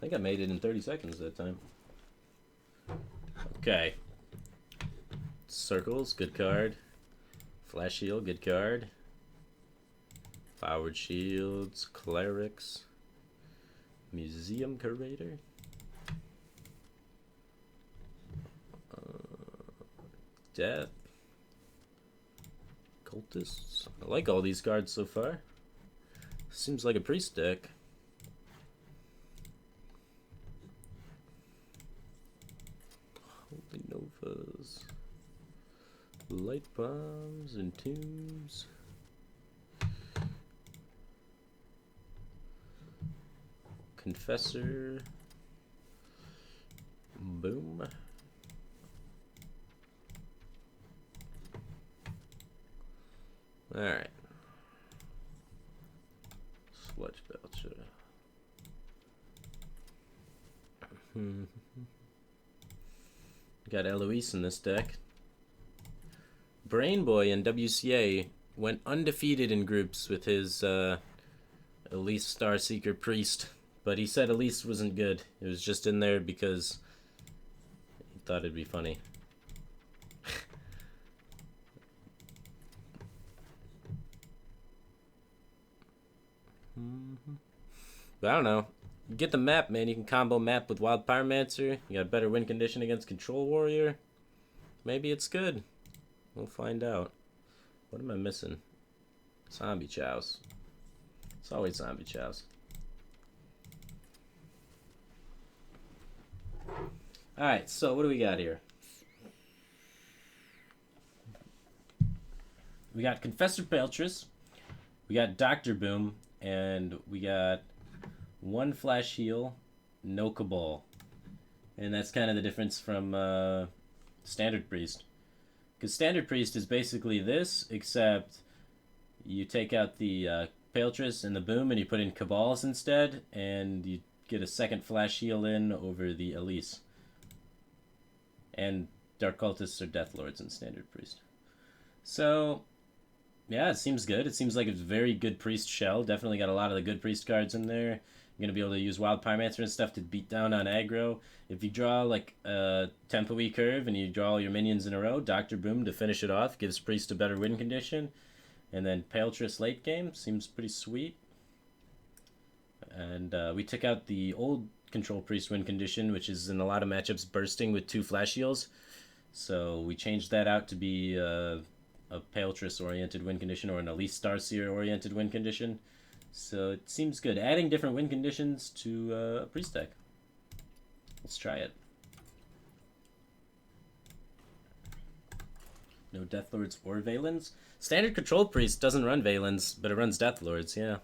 think I made it in 30 seconds that time. Okay. Circles, good card. Flash Shield, good card. Forward Shields, Clerics. Museum Curator. Death. Cultists. I like all these cards so far. Seems like a priest deck. Holy Novas. Light Bombs and Tombs. Confessor. Boom. Alright. Sludge Belcher. Got Eloise in this deck. Brainboy in WCA went undefeated in groups with his Elise Starseeker Priest. But he said Elise wasn't good. It was just in there because he thought it'd be funny. But I don't know. You get the map, man. You can combo map with Wild Pyromancer. You got better win condition against Control Warrior. Maybe it's good. We'll find out. What am I missing? Zombie Chows. It's always Zombie Chows. Alright, so what do we got here? We got Confessor Paletress. We got Dr. Boom. And we got one Flash Heal, no Cabal. And that's kind of the difference from Standard Priest. Because Standard Priest is basically this, except you take out the Paletress and the Boom and you put in Cabals instead, and you get a second Flash Heal in over the Elise. And Dark Cultists or Death Lords in Standard Priest. So, yeah, it seems good. It seems like it's a very good Priest shell. Definitely got a lot of the good Priest cards in there. You're going to be able to use Wild Pyromancer and stuff to beat down on aggro. If you draw like a Tempo-y curve and you draw all your minions in a row, Dr. Boom to finish it off gives Priest a better win condition. And then Paletress late game seems pretty sweet. And we took out the old Control Priest win condition, which is in a lot of matchups bursting with 2 Flash Heals. So we changed that out to be a Paletress oriented win condition or an Elise Starseer oriented win condition. So it seems good. Adding different win conditions to a Priest deck. Let's try it. No Death Lords or Valens. Standard Control Priest doesn't run Valens, but it runs Death Lords, yeah.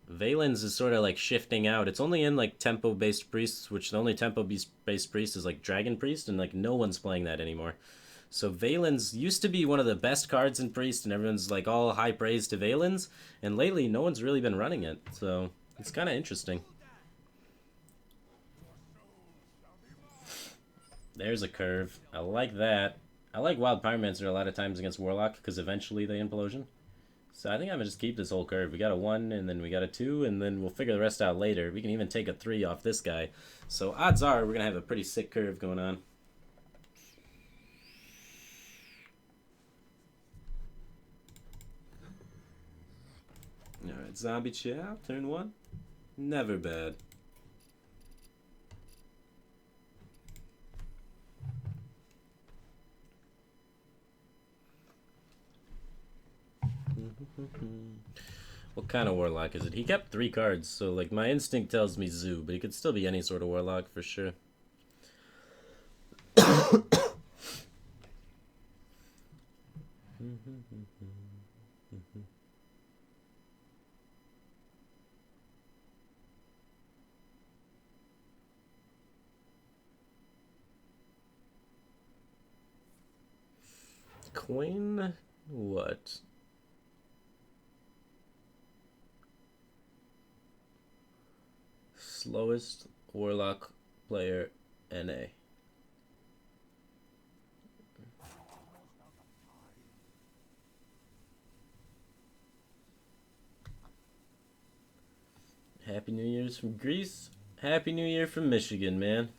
Valens is sort of like shifting out. It's only in like tempo-based priests, which the only tempo-based priest is like Dragon Priest, and like no one's playing that anymore. So Valens used to be one of the best cards in Priest, and everyone's like all high praise to Valens, and lately no one's really been running it, so it's kind of interesting. There's a curve. I like that. I like Wild Pyromancer a lot of times against Warlock, because eventually they implosion. So I think I'm going to just keep this whole curve. We got a 1, and then we got a 2, and then we'll figure the rest out later. We can even take a 3 off this guy. So odds are we're going to have a pretty sick curve going on. Alright, Zombie Chow, turn 1. Never bad. What kind of Warlock is it? He kept 3 cards, so like my instinct tells me Zoo, but he could still be any sort of Warlock for sure. Coin? What? Slowest Warlock player NA. Happy New Year's from Greece. Happy New Year from Michigan, man.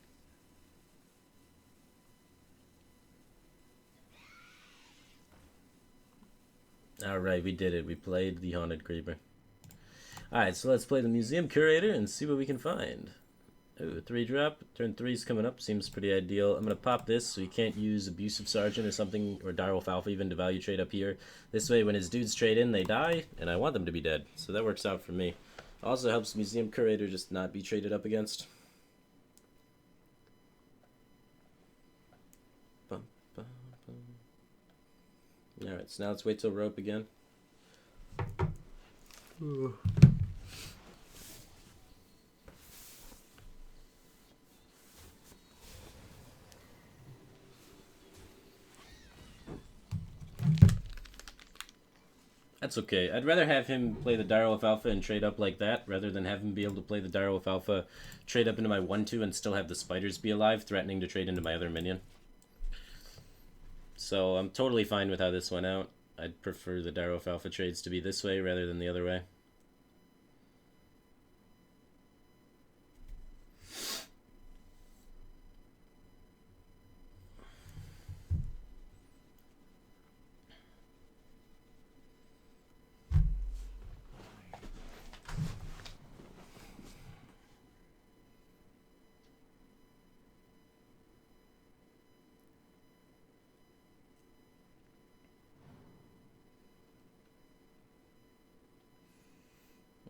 Alright, we did it. We played the Haunted Creeper. Alright, so let's play the Museum Curator and see what we can find. Ooh, 3-drop. Turn 3's coming up. Seems pretty ideal. I'm going to pop this so you can't use Abusive Sergeant or something, or Direwolf Alpha even, to value trade up here. This way, when his dudes trade in, they die, and I want them to be dead. So that works out for me. Also helps Museum Curator just not be traded up against. Alright, so now let's wait till we're up again. Ooh. That's okay. I'd rather have him play the Direwolf Alpha and trade up like that, rather than have him be able to play the Direwolf Alpha, trade up into my 1-2 and still have the spiders be alive, threatening to trade into my other minion. So I'm totally fine with how this went out. I'd prefer the Direwolf Alpha trades to be this way rather than the other way.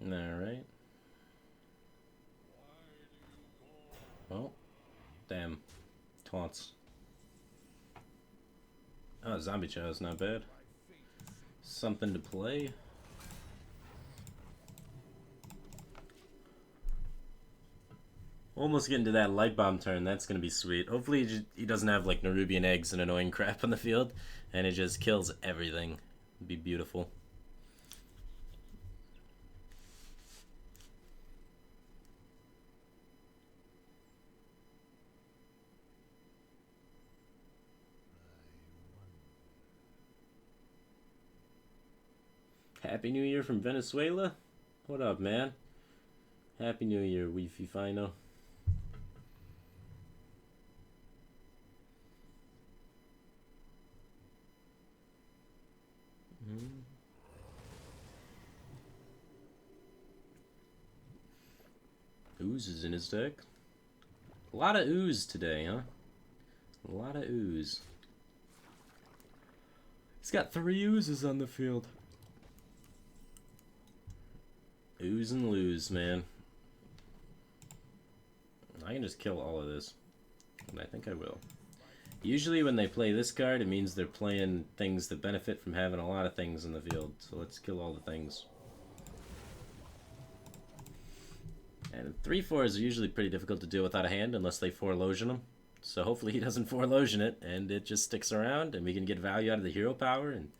Alright. Oh. Damn. Taunts. Oh, Zombie Chow is not bad. Something to play. Almost getting to that Light Bomb turn. That's going to be sweet. Hopefully he doesn't have like Nerubian eggs and annoying crap on the field, and it just kills everything. It'd be beautiful. Happy New Year from Venezuela? What up, man? Happy New Year, Weefy Fino. Ooze is in his deck. A lot of ooze today, huh? A lot of ooze. He's got 3 oozes on the field. Ooze and lose, man. I can just kill all of this. And I think I will. Usually when they play this card, it means they're playing things that benefit from having a lot of things in the field. So let's kill all the things. And 3/4s are usually pretty difficult to deal without a hand unless they 4-losion them. So hopefully he doesn't 4-losion it and it just sticks around and we can get value out of the hero power and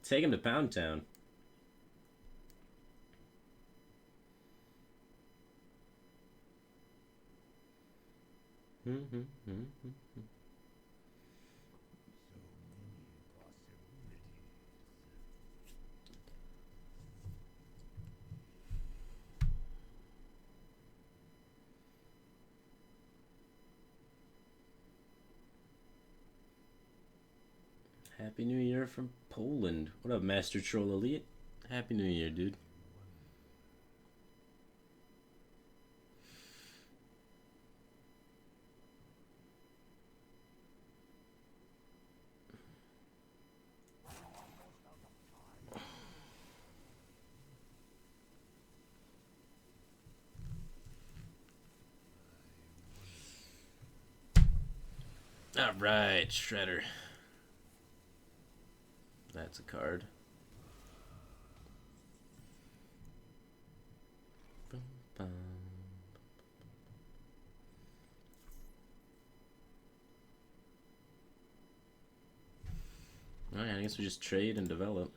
take him to Pound Town. Happy New Year from Poland. What up, Master Troll Elite? Happy New Year, dude. Alright, Shredder. That's a card. Alright, I guess we just trade and develop.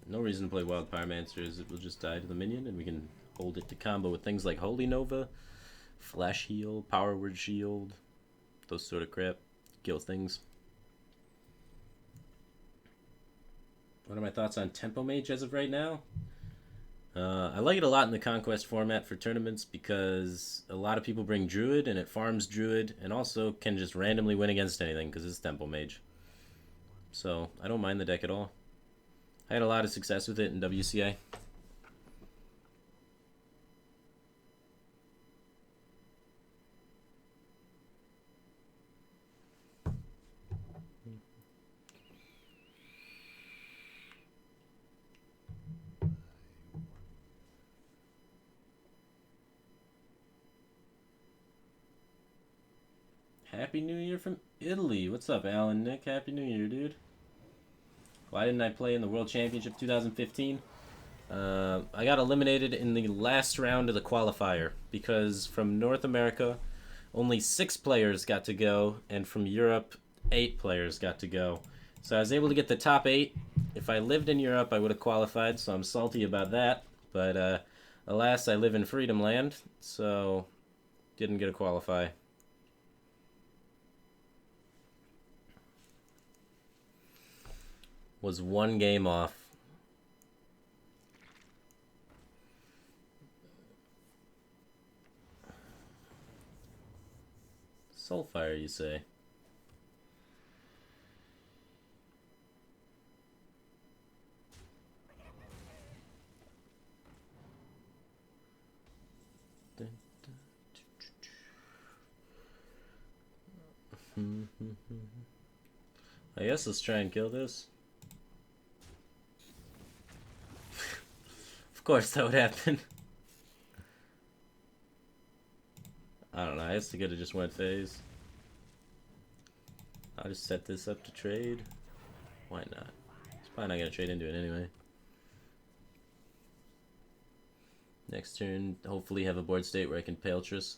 No reason to play Wild Pyromancer, as it will just die to the minion, and we can hold it to combo with things like Holy Nova, Flash Heal, Power Word Shield, those sort of crap. Kill things. What are my thoughts on Tempo Mage as of right now? I like it a lot in the Conquest format for tournaments because a lot of people bring Druid and it farms Druid and also can just randomly win against anything because it's Tempo Mage. So I don't mind the deck at all. I had a lot of success with it in WCA. Happy New Year from Italy. What's up, Alan Nick? Happy New Year, dude. Why didn't I play in the World Championship 2015? I got eliminated in the last round of the qualifier because from North America, only 6 players got to go, and from Europe, 8 players got to go. So I was able to get the top 8. If I lived in Europe, I would have qualified, so I'm salty about that. But alas, I live in Freedom Land, so didn't get to qualify. Was 1 game off. Soulfire, you say? I guess let's try and kill this. Of course that would happen. I don't know, I guess I could have just went phase. I'll just set this up to trade. Why not? It's probably not going to trade into it anyway. Next turn, hopefully have a board state where I can Paletress.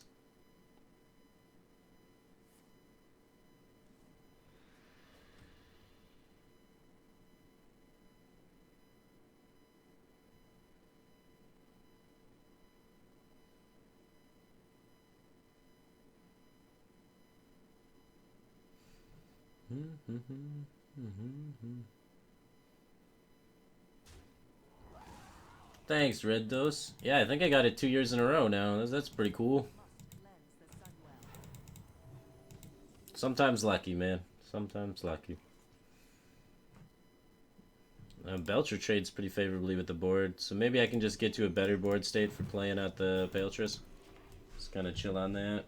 Thanks, Red Dose. Yeah, I think I got it 2 years in a row now. That's pretty cool. Sometimes lucky, man. Sometimes lucky. Belcher trades pretty favorably with the board, so maybe I can just get to a better board state for playing out the Paletress. Just kind of chill on that.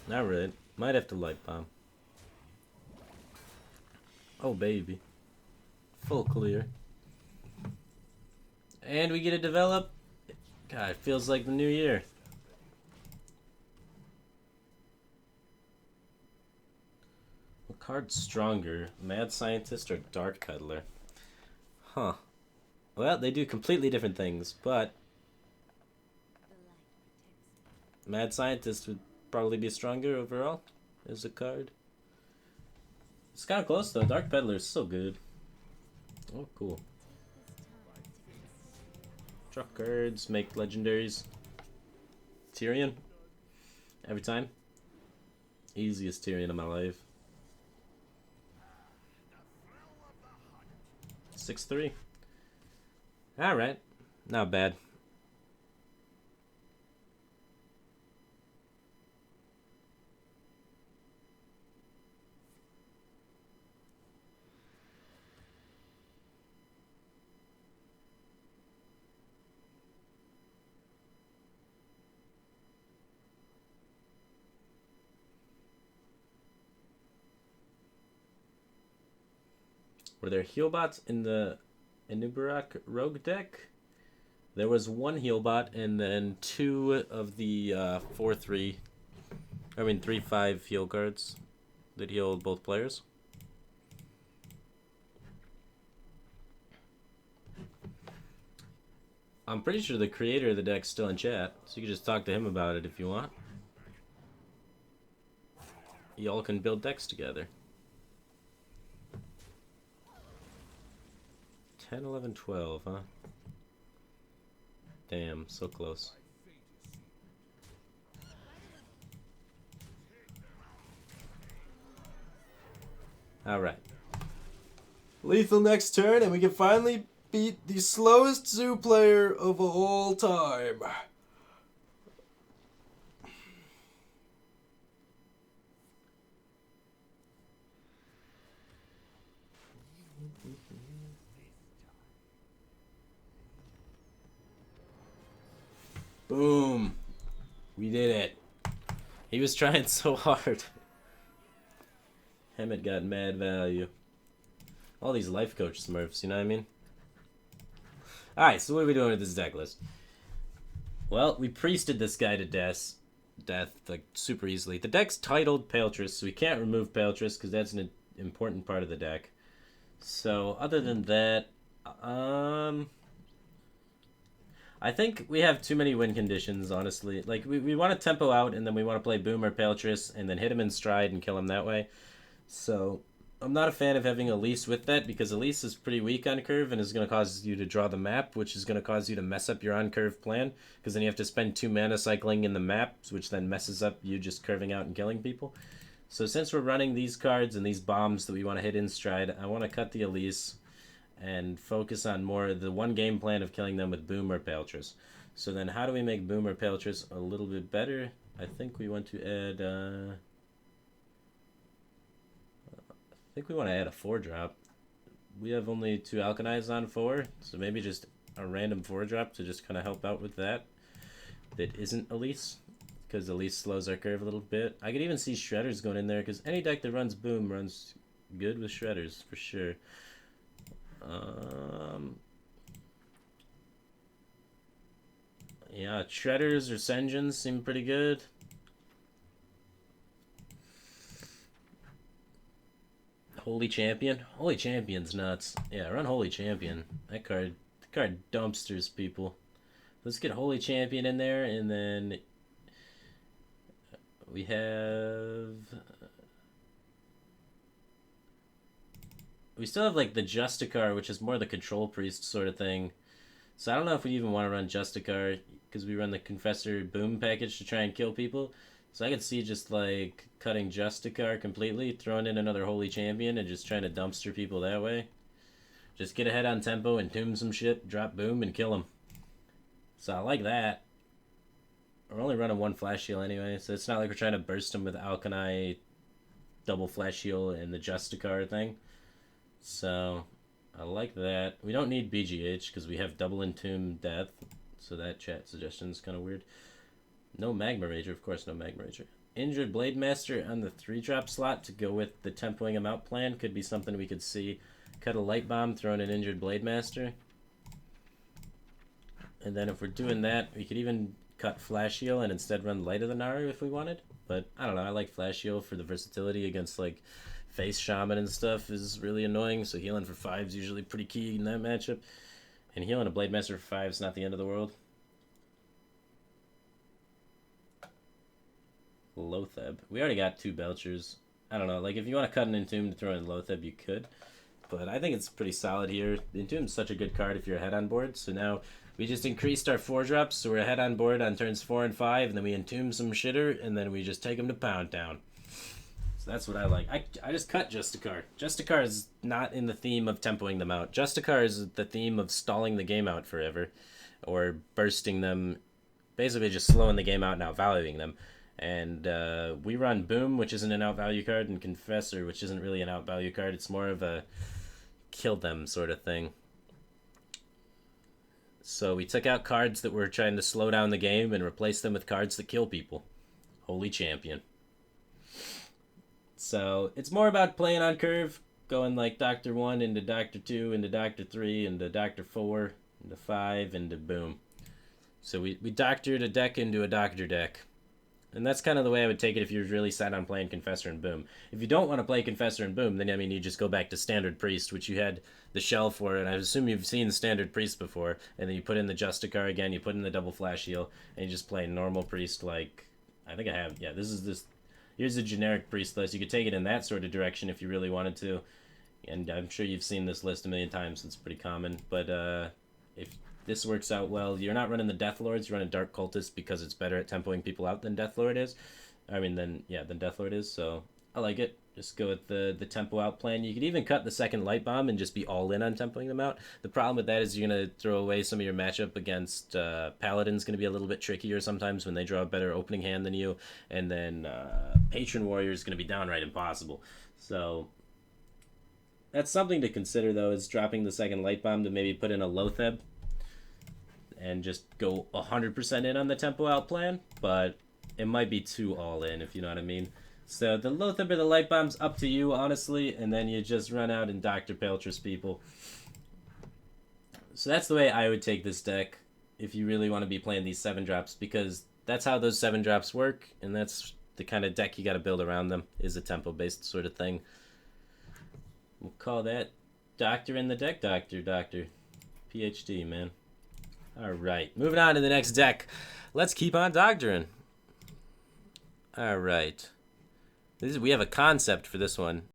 Not really. Might have to light bomb. Oh baby. Full clear. And we get to develop. God, it feels like the new year. What card's stronger? Mad Scientist or Dart Cuddler? Huh. Well, they do completely different things, but Mad Scientist would probably be stronger overall as a card. It's kind of close though. Dark Peddler is so good. Oh, cool. Draw cards, make legendaries. Tyrion. Every time. Easiest Tyrion of my life. 6-3. Alright. Not bad. Were there heal bots in the Inubarak Rogue deck? There was one heal bot and then two of the 3/5 heal cards that heal both players. I'm pretty sure the creator of the deck's still in chat, so you can just talk to him about it if you want. Y'all can build decks together. 10, 11, 12, huh? Damn, so close. Alright. Lethal next turn, and we can finally beat the slowest zoo player of all time. Boom. We did it. He was trying so hard. Hammett got mad value. All these life coach smurfs, you know what I mean? Alright, so what are we doing with this deck list? Well, we priested this guy to death like super easily. The deck's titled Paletress, so we can't remove Paletress because that's an important part of the deck. So other than that, I think we have too many win conditions, honestly. Like, we want to tempo out, and then we want to play Boom or Paletress, and then hit him in stride and kill him that way. So I'm not a fan of having Elise with that, because Elise is pretty weak on curve and is going to cause you to draw the map, which is going to cause you to mess up your on-curve plan, because then you have to spend 2 mana cycling in the map, which then messes up you just curving out and killing people. So since we're running these cards and these bombs that we want to hit in stride, I want to cut the Elise and focus on more the one game plan of killing them with Boom or Paletress. So then how do we make Boom or Paletress a little bit better? I think we want to add... I think we want to add a 4-drop. We have only 2 Alkanize on 4, so maybe just a random 4-drop to just kind of help out with that. That isn't Elise, because Elise slows our curve a little bit. I could even see Shredders going in there, because any deck that runs Boom runs good with Shredders, for sure. Yeah, Shredders or Sengens seem pretty good. Holy Champion? Holy Champion's nuts. Yeah, run Holy Champion. The card dumpsters people. Let's get Holy Champion in there, and then we have... We still have, like, the Justicar, which is more the Control Priest sort of thing. So I don't know if we even want to run Justicar, because we run the Confessor Boom package to try and kill people. So I could see just, like, cutting Justicar completely, throwing in another Holy Champion, and just trying to dumpster people that way. Just get ahead on tempo and tomb some shit, drop Boom, and kill them. So I like that. We're only running 1 Flash Heal anyway, so it's not like we're trying to burst them with Alkani, double Flash Heal, and the Justicar thing. So I like that. We don't need BGH, because we have double Entomb Death, so that chat suggestion is kind of weird. No Magma Rager, of course no Magma Rager. Injured Blade Master on the 3-drop slot to go with the tempoing him out plan could be something we could see. Cut a Light Bomb, throw in an Injured Blade Master. And then if we're doing that, we could even cut Flash Heal and instead run Light of the Naru if we wanted. But I don't know, I like Flash Heal for the versatility against like Face Shaman and stuff is really annoying, so healing for 5 is usually pretty key in that matchup. And healing a Blade Master for 5 is not the end of the world. Lotheb. We already got 2 Belchers. I don't know, like if you want to cut an Entomb to throw in Lotheb, you could. But I think it's pretty solid here. Entomb's such a good card if you're ahead on board. So now we just increased our 4-drops, so we're ahead on board on turns 4 and 5, and then we Entomb some shitter, and then we just take them to Pound Town. So that's what I like. I just cut Justicar. Justicar is not in the theme of tempoing them out. Justicar is the theme of stalling the game out forever. Or bursting them, basically just slowing the game out and outvaluing them. And we run Boom, which isn't an outvalue card, and Confessor, which isn't really an outvalue card. It's more of a kill them sort of thing. So we took out cards that were trying to slow down the game and replaced them with cards that kill people. Holy Champion. So it's more about playing on curve, going like Doctor 1 into Doctor 2 into Doctor 3 into Doctor 4 into 5 into boom. So we doctored a deck into a Doctor deck. And that's kind of the way I would take it if you're really set on playing Confessor and Boom. If you don't want to play Confessor and Boom, then I mean you just go back to Standard Priest, which you had the shell for, and I assume you've seen Standard Priest before, and then you put in the Justicar again, you put in the double flash heal, and you just play normal Priest like... I think I have... Yeah, here's a generic Priest list. You could take it in that sort of direction if you really wanted to, and I'm sure you've seen this list a million times. It's pretty common, but if this works out well, you're not running the Death Lords, you're running Dark Cultists because it's better at tempoing people out than Death Lord is. Than Death Lord is, so I like it. Just go with the tempo out plan. You could even cut the second Light Bomb and just be all in on tempoing them out. The problem with that is you're going to throw away some of your matchup against Paladin's going to be a little bit trickier sometimes when they draw a better opening hand than you, and then Patron Warrior is going to be downright impossible. So that's something to consider, though, is dropping the second Light Bomb to maybe put in a Lotheb and just go 100% in on the tempo out plan, but it might be too all in, if you know what I mean. So the Lotheb or the Light Bomb's up to you, honestly, and then you just run out and Dr. Paletress people. So that's the way I would take this deck if you really want to be playing these 7-drops, because that's how those 7-drops work, and that's the kind of deck you got to build around them, is a tempo-based sort of thing. We'll call that Doctor in the Deckdoctor. PhD, man. Alright, moving on to the next deck. Let's keep on doctoring. Alright. We have a concept for this one.